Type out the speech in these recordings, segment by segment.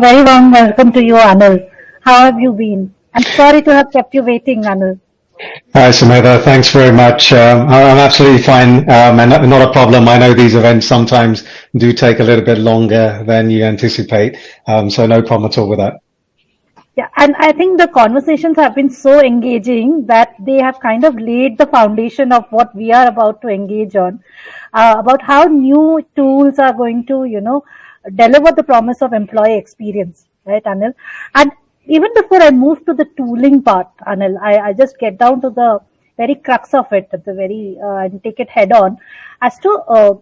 Very warm welcome to you, Annil. How have you been? I'm sorry to have kept you waiting, Annil. Hi, Sumedha. Thanks very much. I'm absolutely fine, and not a problem. I know these events sometimes do take a little bit longer than you anticipate, so no problem at all with that. Yeah, and I think the conversations have been so engaging that they have kind of laid the foundation of what we are about to engage on, about how new tools are going to, deliver the promise of employee experience, right, Anil? And even before I move to the tooling part, Anil, I just get down to the very crux of it, at the very, and take it head on as to,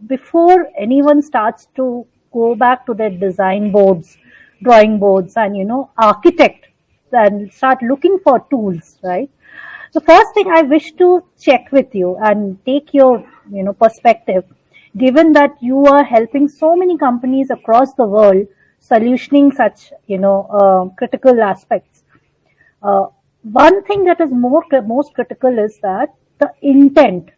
before anyone starts to go back to their design boards, drawing boards, and architect and start looking for tools, right? The first thing I wish to check with you and take your perspective, given that you are helping so many companies across the world solutioning such critical aspects. uh, One thing that is most critical is that the intent,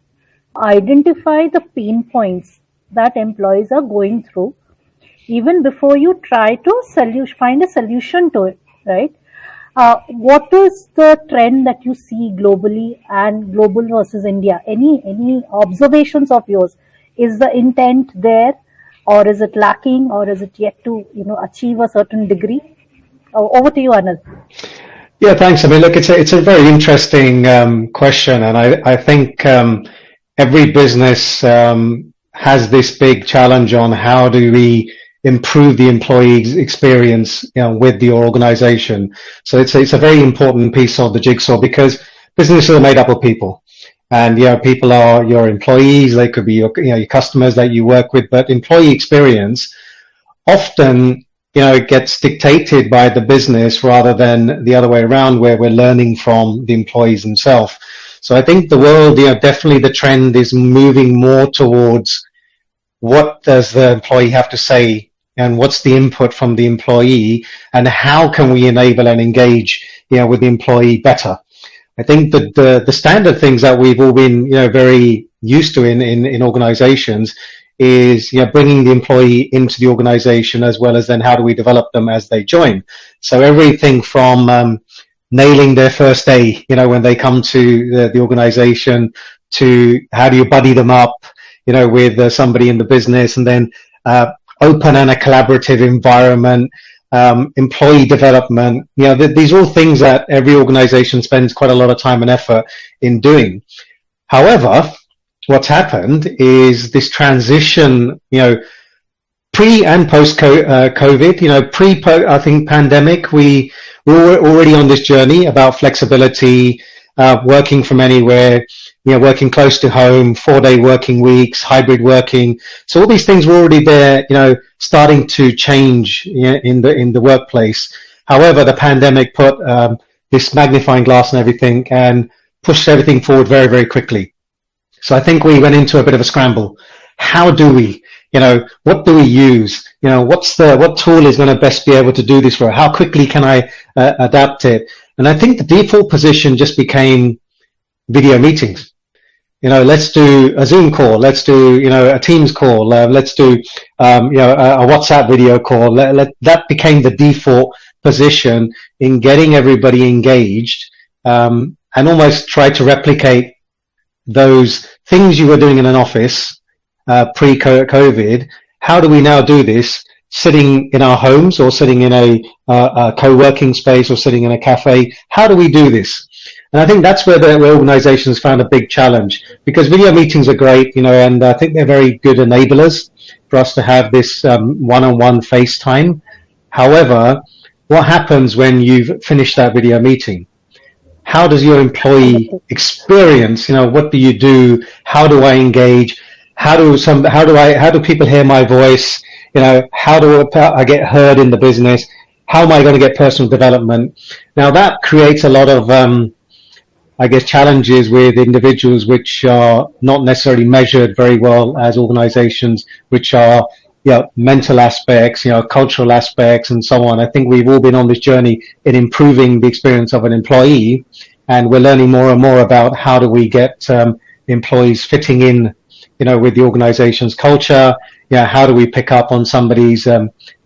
identify the pain points that employees are going through even before you try to find a solution to it, right? What is the trend that you see globally and global versus India? Any observations of yours? Is the intent there, or is it lacking, or is it yet to achieve a certain degree? Over to you, Anil. Yeah, thanks. I mean, look, it's a very interesting question, and I think every business has this big challenge on how do we improve the employee experience, with your organization. So it's a very important piece of the jigsaw because businesses are made up of people, and people are your employees. They could be your customers that you work with, but employee experience often it gets dictated by the business rather than the other way around, where we're learning from the employees themselves. So I think the world, definitely the trend is moving more towards what does the employee have to say and what's the input from the employee and how can we enable and engage with the employee better. I think that the standard things that we've all been very used to in organizations is bringing the employee into the organization, as well as then how do we develop them as they join. So everything from nailing their first day when they come to the organization, to how do you buddy them up with somebody in the business, and then open and a collaborative environment, employee development. These are all things that every organization spends quite a lot of time and effort in doing. However, what's happened is this transition, pre and post COVID, I think pandemic, we were already on this journey about flexibility, working from anywhere, working close to home, 4-day working weeks, hybrid working. So all these things were already there, starting to change in the workplace. However, the pandemic put this magnifying glass on everything and pushed everything forward very, very quickly. So I think we went into a bit of a scramble. How do we, what do we use? What tool is going to best be able to do this for? How quickly can I adapt it? And I think the default position just became video meetings. Let's do a Zoom call. Let's do, a Teams call. Let's do, a WhatsApp video call. That became the default position in getting everybody engaged, and almost try to replicate those things you were doing in an office pre-COVID. How do we now do this sitting in our homes, or sitting in a co-working space, or sitting in a cafe? How do we do this? And I think that's where organizations found a big challenge, because video meetings are great, and I think they're very good enablers for us to have this one-on-one FaceTime. However, what happens when you've finished that video meeting? How does your employee experience? What do you do? How do I engage? How do people hear my voice? How do I get heard in the business? How am I going to get personal development? Now that creates a lot of, challenges with individuals which are not necessarily measured very well as organizations, which are, mental aspects, cultural aspects, and so on. I think we've all been on this journey in improving the experience of an employee, and we're learning more and more about how do we get employees fitting in, with the organization's culture, how do we pick up on somebody's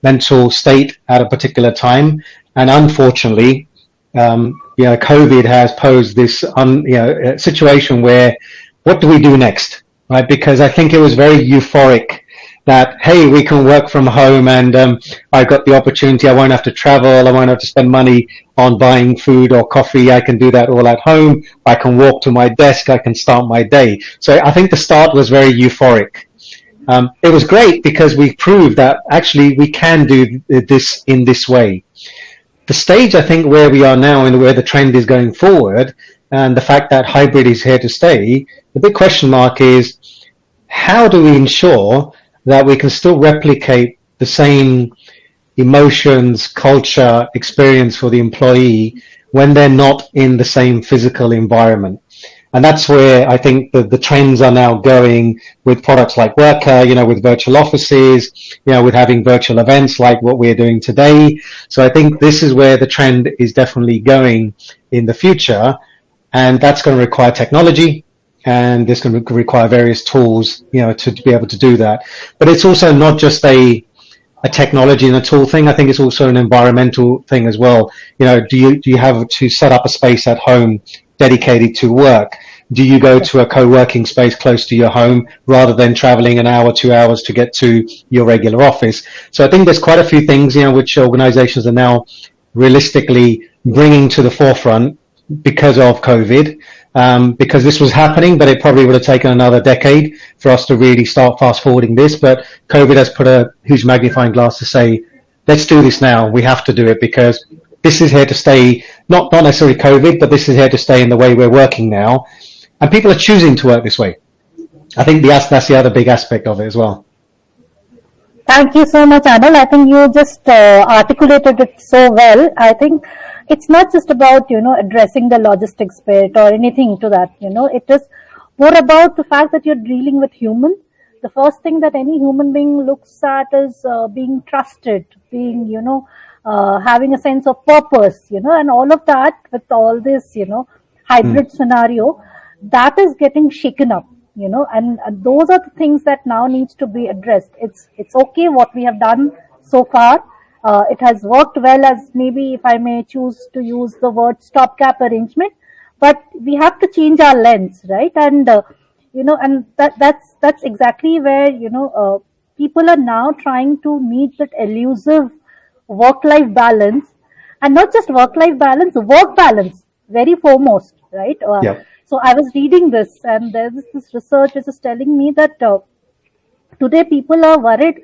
mental state at a particular time? And unfortunately, COVID has posed this situation where what do we do next, right? Because I think it was very euphoric that, hey, we can work from home and I got the opportunity. I won't have to travel. I won't have to spend money on buying food or coffee. I can do that all at home. I can walk to my desk. I can start my day. So I think the start was very euphoric. It was great because we proved that actually we can do this in this way. The stage, I think, where we are now and where the trend is going forward, and the fact that hybrid is here to stay, the big question mark is, how do we ensure that we can still replicate the same emotions, culture, experience for the employee when they're not in the same physical environment? And that's where I think the trends are now going with products like Wurkr, with virtual offices, with having virtual events like what we're doing today. So I think this is where the trend is definitely going in the future. And that's going to require technology, and it's going to require various tools, to be able to do that. But it's also not just a technology and a tool thing. I think it's also an environmental thing as well. Do you have to set up a space at home dedicated to work? Do you go to a co-working space close to your home rather than traveling an hour, 2 hours to get to your regular office? So I think there's quite a few things, which organizations are now realistically bringing to the forefront because of COVID, because this was happening, but it probably would have taken another decade for us to really start fast forwarding this. But COVID has put a huge magnifying glass to say, let's do this now. We have to do it because this is here to stay, not necessarily COVID, but this is here to stay in the way we're working now. And people are choosing to work this way. I think that's the other big aspect of it as well. Thank you so much, Annil. I think you just articulated it so well. I think it's not just about, addressing the logistics bit or anything to that, it is more about the fact that you're dealing with human. The first thing that any human being looks at is being trusted, being, having a sense of purpose, and all of that with all this, hybrid scenario, that is getting shaken up, and those are the things that now needs to be addressed. It's okay what we have done so far. It has worked well, as maybe if I may choose to use the word stopgap arrangement, but we have to change our lens, right? And, and that's exactly where, people are now trying to meet that elusive work-life balance, and not just work-life balance, work balance, very foremost, right? Yep. So I was reading this, and there's this research which is telling me that today people are worried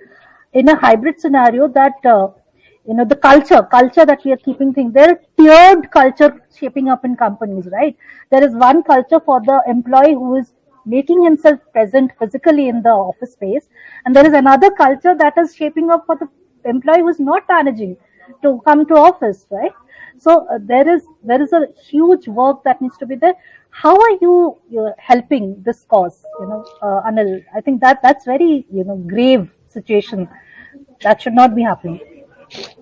in a hybrid scenario that, the culture that we are keeping things, there are tiered culture shaping up in companies, right? There is one culture for the employee who is making himself present physically in the office space, and there is another culture that is shaping up for the employee who is not managing to come to office, right? So there is a huge work that needs to be there. How are you helping this cause, Annil? I think that's very grave situation that should not be happening.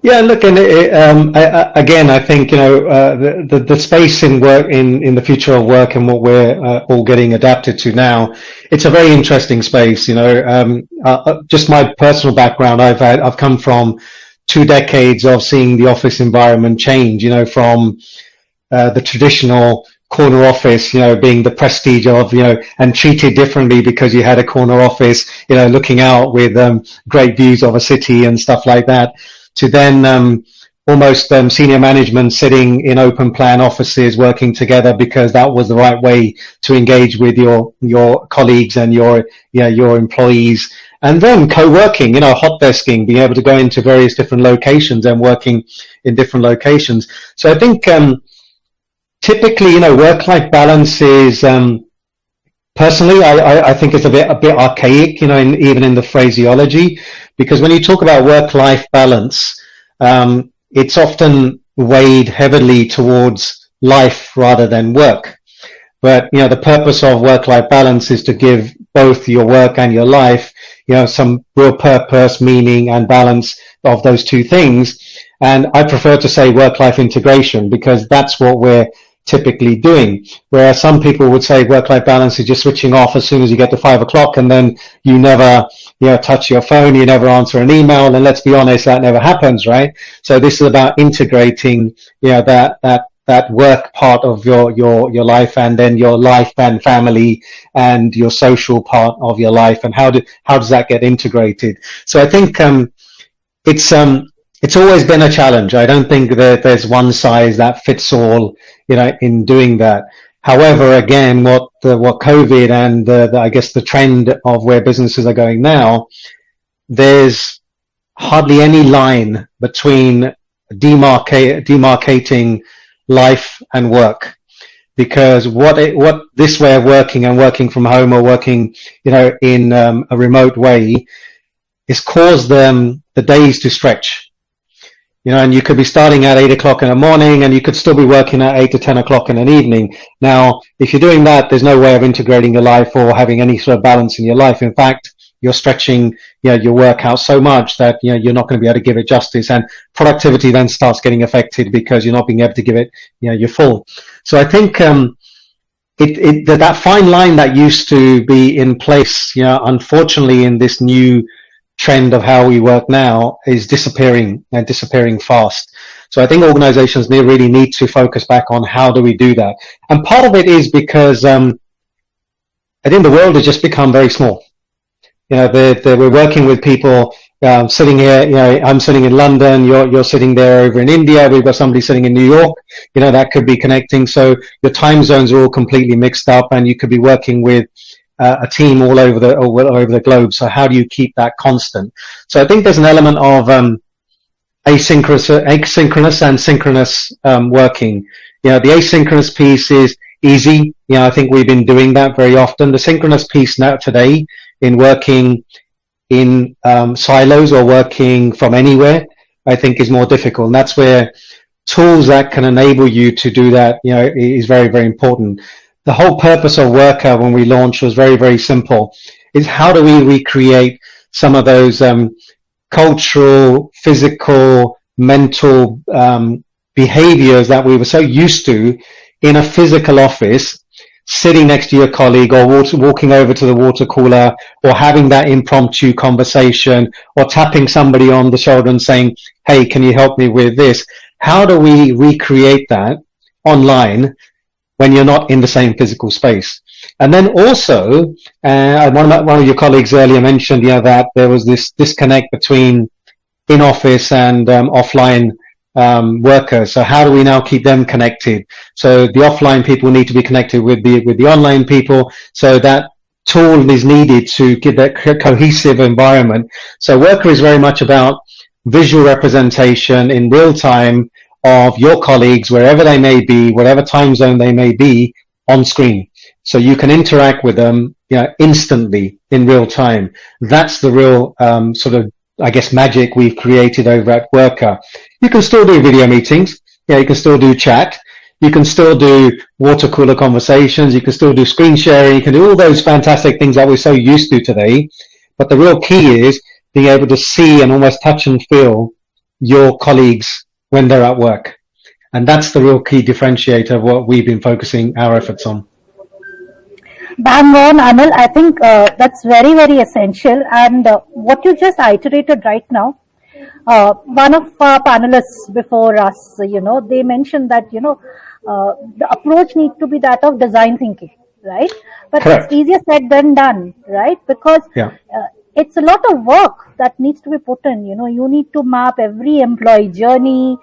Yeah, look, and again, I think the space in work in the future of work and what we're all getting adapted to now, it's a very interesting space. Just my personal background, I've come from 2 decades of seeing the office environment change. From the traditional corner office, being the prestige of, and treated differently because you had a corner office, looking out with great views of a city and stuff like that, to then almost senior management sitting in open plan offices working together because that was the right way to engage with your colleagues and your employees. And then co-working, hot desking, being able to go into various different locations and working in different locations. So I think typically, work-life balance is, personally, I think it's a bit archaic, even in the phraseology, because when you talk about work-life balance, it's often weighed heavily towards life rather than work. But, the purpose of work-life balance is to give both your work and your life, some real purpose, meaning, and balance of those two things. And I prefer to say work-life integration because that's what we're typically doing. Whereas some people would say work-life balance is just switching off as soon as you get to 5 o'clock and then you never touch your phone, you never answer an email, and let's be honest, that never happens, right? So this is about integrating, that work part of your life, and then your life and family and your social part of your life, and how does that get integrated? So I think it's it's always been a challenge. I don't think that there's one size that fits all, in doing that. However, again, what COVID and I guess the trend of where businesses are going now, there's hardly any line between demarcating life and work, because what this way of working and working from home, or working, in a remote way, is caused the days to stretch. And you could be starting at 8 o'clock in the morning, and you could still be working at 8 to 10 o'clock in an evening. Now, if you're doing that, there's no way of integrating your life or having any sort of balance in your life. In fact, you're stretching, your work out so much that, you're not going to be able to give it justice, and productivity then starts getting affected because you're not being able to give it, your full. So I think, that fine line that used to be in place, unfortunately in this new trend of how we work now, is disappearing, and disappearing fast. So I think organizations really need to focus back on how do we do that. And part of it is because I think the world has just become very small. We're working with people sitting here. I'm sitting in London, you're sitting there over in India, we've got somebody sitting in New York, that could be connecting. So your time zones are all completely mixed up, and you could be working with a team all over the globe. So how do you keep that constant? So I think there's an element of asynchronous and synchronous working. The asynchronous piece is easy. I think we've been doing that very often. The synchronous piece now today, in working in silos or working from anywhere, I think is more difficult. And that's where tools that can enable you to do that, is very, very important. The whole purpose of Wurkr when we launched was very, very simple. Is how do we recreate some of those cultural, physical, mental behaviors that we were so used to in a physical office, sitting next to your colleague, or walking over to the water cooler, or having that impromptu conversation, or tapping somebody on the shoulder and saying, hey, can you help me with this? How do we recreate that online when you're not in the same physical space? And then also, one of your colleagues earlier mentioned, that there was this disconnect between in-office and offline workers. So how do we now keep them connected? So the offline people need to be connected with the online people. So that tool is needed to give that cohesive environment. So Wurkr is very much about visual representation in real time of your colleagues, wherever they may be, whatever time zone they may be, on screen. So you can interact with them, instantly in real time. That's the real sort of, I guess, magic we've created over at Wurkr. You can still do video meetings. You can still do chat. You can still do water cooler conversations. You can still do screen sharing. You can do all those fantastic things that we're so used to today. But the real key is being able to see and almost touch and feel your colleagues when they're at work. And that's the real key differentiator of what we've been focusing our efforts on. Bang on, Annil. I think that's very, very essential. And what you just iterated right now, one of our panelists before us, they mentioned that, the approach needs to be that of design thinking, right? But Correct. It's easier said than done, right? Because it's a lot of work that needs to be put in. You need to map every employee journey,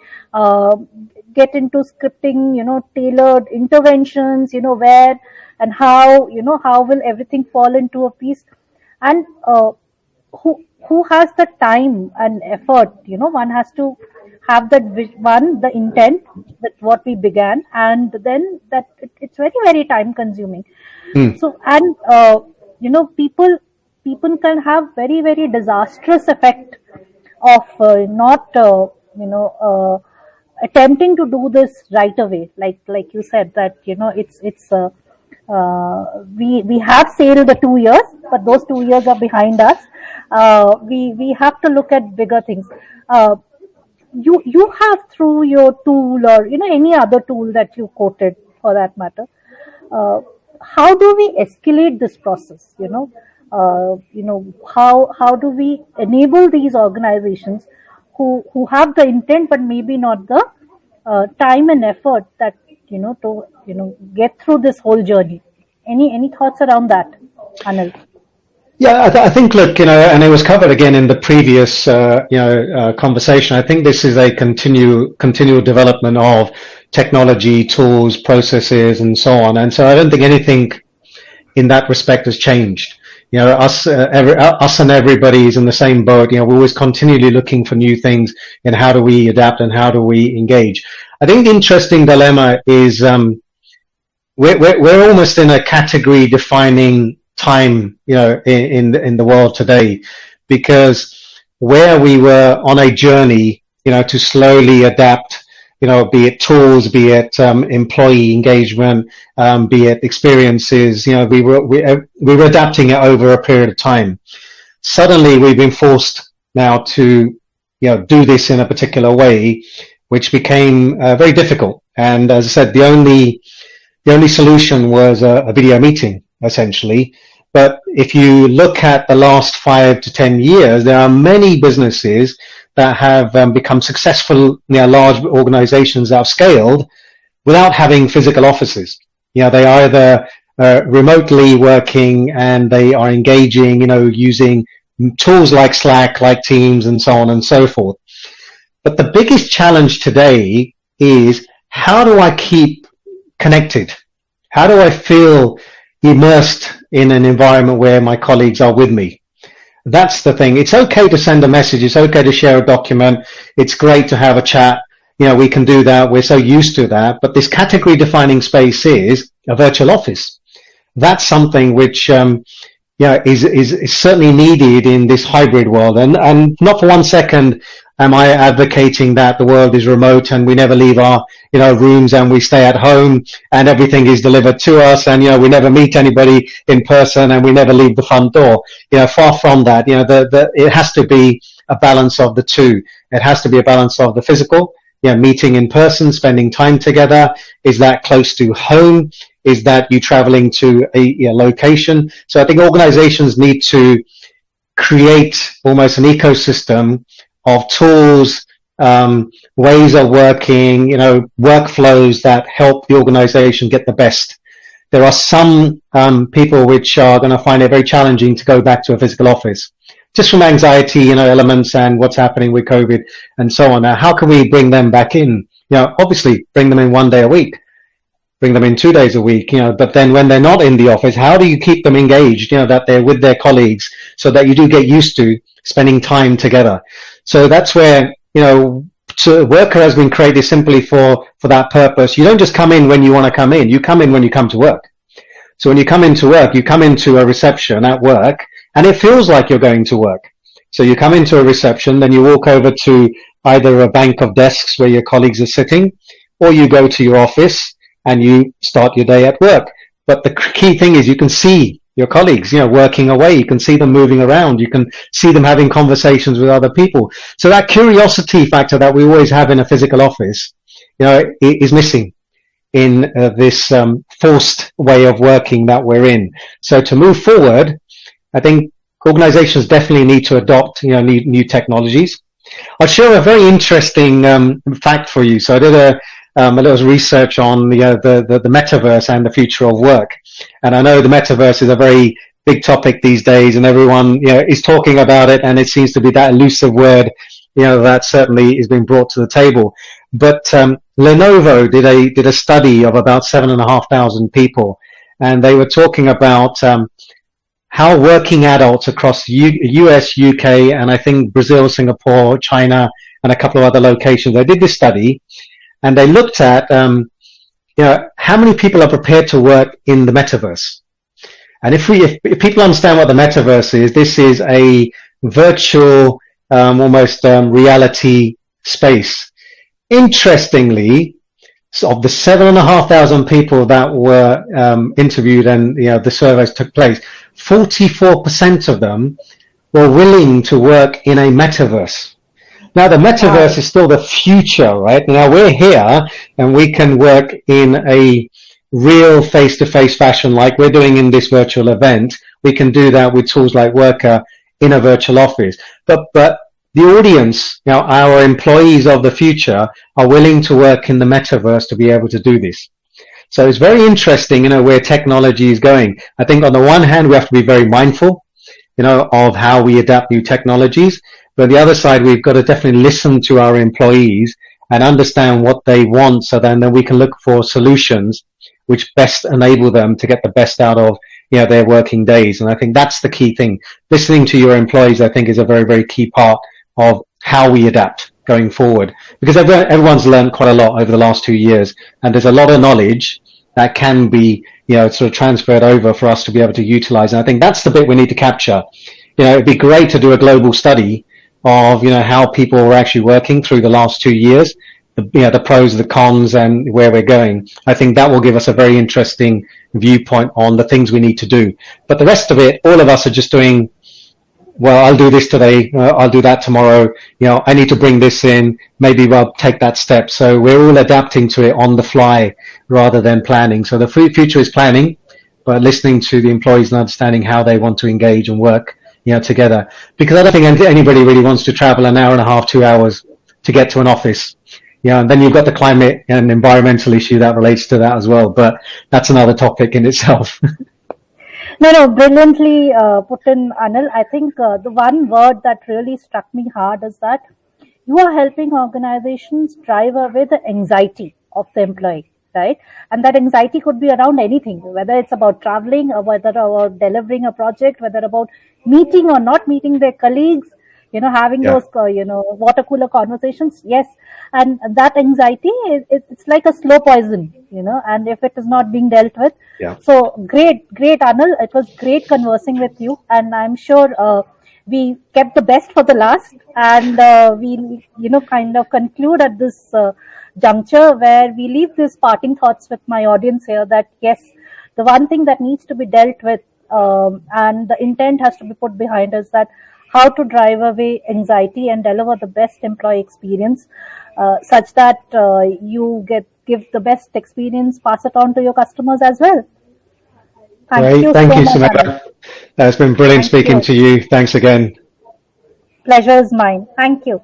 get into scripting, tailored interventions, where and how, how will everything fall into a piece, and who has the time and effort. One has to have that the intent that what we began, and then that it's very, very time consuming. So, and people can have very, very disastrous effect of not attempting to do this right away. Like you said that it's we have sailed the 2 years, but those 2 years are behind us. We have to look at bigger things. You have, through your tool, or any other tool that you quoted for that matter, how do we escalate this process? how do we enable these organizations who have the intent but maybe not the time and effort that to get through this whole journey. Any thoughts around that, Anil? Yeah, I think, look, and it was covered again in the previous, conversation. I think this is a continual development of technology, tools, processes, and so on. And so I don't think anything in that respect has changed. Us and everybody is in the same boat. We're always continually looking for new things in how do we adapt and how do we engage. I think the interesting dilemma is we're almost in a category defining time, in the world today, because where we were on a journey, to slowly adapt, be it tools, be it employee engagement, be it experiences, we were adapting it over a period of time. Suddenly, we've been forced now to, do this in a particular way, which became very difficult. And as I said, the only solution was a video meeting, essentially. But if you look at the last 5 to 10 years, there are many businesses that have become successful, large organizations that have scaled without having physical offices. They are either remotely working and they are engaging, using tools like Slack, like Teams, and so on and so forth. But the biggest challenge today is, how do I keep connected? How do I feel immersed in an environment where my colleagues are with me? That's the thing. It's okay to send a message. It's okay to share a document. It's great to have a chat. We can do that. We're so used to that. But this category defining space is a virtual office. That's something which, is certainly needed in this hybrid world. And not for one second am I advocating that the world is remote and we never leave our, rooms and we stay at home and everything is delivered to us and, we never meet anybody in person and we never leave the front door. Far from that. It has to be a balance of the two. It has to be a balance of the physical, meeting in person, spending time together. Is that close to home? Is that you traveling to a location? So I think organizations need to create almost an ecosystem of tools, ways of working, workflows that help the organization get the best. There are some people which are going to find it very challenging to go back to a physical office, just from anxiety, elements and what's happening with COVID and so on. Now, how can we bring them back in? Obviously bring them in 1 day a week, bring them in 2 days a week, but then when they're not in the office, how do you keep them engaged, that they're with their colleagues so that you do get used to spending time together? So that's where, Wurkr has been created simply for that purpose. You don't just come in when you want to come in. You come in when you come to work. So when you come into work, you come into a reception at work and it feels like you're going to work. So you come into a reception, then you walk over to either a bank of desks where your colleagues are sitting, or you go to your office and you start your day at work. But the key thing is you can see your colleagues, working away. You can see them moving around. You can see them having conversations with other people. So that curiosity factor that we always have in a physical office, is missing in this forced way of working that we're in. So to move forward, I think organizations definitely need to adopt, new technologies. I'll share a very interesting fact for you. So I did a little research on the Metaverse and the future of work. And I know the Metaverse is a very big topic these days and everyone, is talking about it, and it seems to be that elusive word, that certainly is being brought to the table. But Lenovo did a study of about 7,500 people, and they were talking about how working adults across US, UK, and I think Brazil, Singapore, China, and a couple of other locations, they did this study, and they looked at how many people are prepared to work in the Metaverse. And if people understand what the Metaverse is, this is a virtual, almost reality space. Interestingly, so of the 7,500 people that were interviewed and the surveys took place, 44% of them were willing to work in a Metaverse. Now, the Metaverse is still the future, right? Now, we're here and we can work in a real face-to-face fashion like we're doing in this virtual event we can do that with tools like Wurkr in a virtual office. But the audience, our employees of the future are willing to work in the metaverse to be able to do this. So it's very interesting, where technology is going. I think on the one hand, we have to be very mindful, of how we adapt new technologies. But on the other side, we've got to definitely listen to our employees and understand what they want, so then we can look for solutions which best enable them to get the best out of their working days. And I think that's the key thing. Listening to your employees, I think, is a very, very key part of how we adapt going forward, because everyone's learned quite a lot over the last 2 years, and there's a lot of knowledge that can be sort of transferred over for us to be able to utilize. And I think that's the bit we need to capture. It'd be great to do a global study of how people were actually working through the last 2 years, the pros, the cons, and where we're going. I think that will give us a very interesting viewpoint on the things we need to do. But the rest of it, all of us are just doing, well, I'll do this today, I'll do that tomorrow, I need to bring this in, maybe I'll take that step. So we're all adapting to it on the fly rather than planning. So the future is planning, but listening to the employees and understanding how they want to engage and work together. Because I don't think anybody really wants to travel an hour and a half, 2 hours to get to an office. And then you've got the climate and environmental issue that relates to that as well. But that's another topic in itself. No, brilliantly put in, Annil. I think the one word that really struck me hard is that you are helping organizations drive away the anxiety of the employee, right? And that anxiety could be around anything, whether it's about traveling or whether about delivering a project, whether about meeting or not meeting their colleagues, having those, water cooler conversations. Yes. And that anxiety, it's like a slow poison, and if it is not being dealt with. Yeah. So great, Annil. It was great conversing with you. And I'm sure we kept the best for the last. And we'll, kind of conclude at this juncture where we leave these parting thoughts with my audience here that, yes, the one thing that needs to be dealt with and the intent has to be put behind is that how to drive away anxiety and deliver the best employee experience such that you give the best experience, pass it on to your customers as well. Thank you, Sumedha. It's been brilliant speaking to you. Thanks again. Pleasure is mine. Thank you.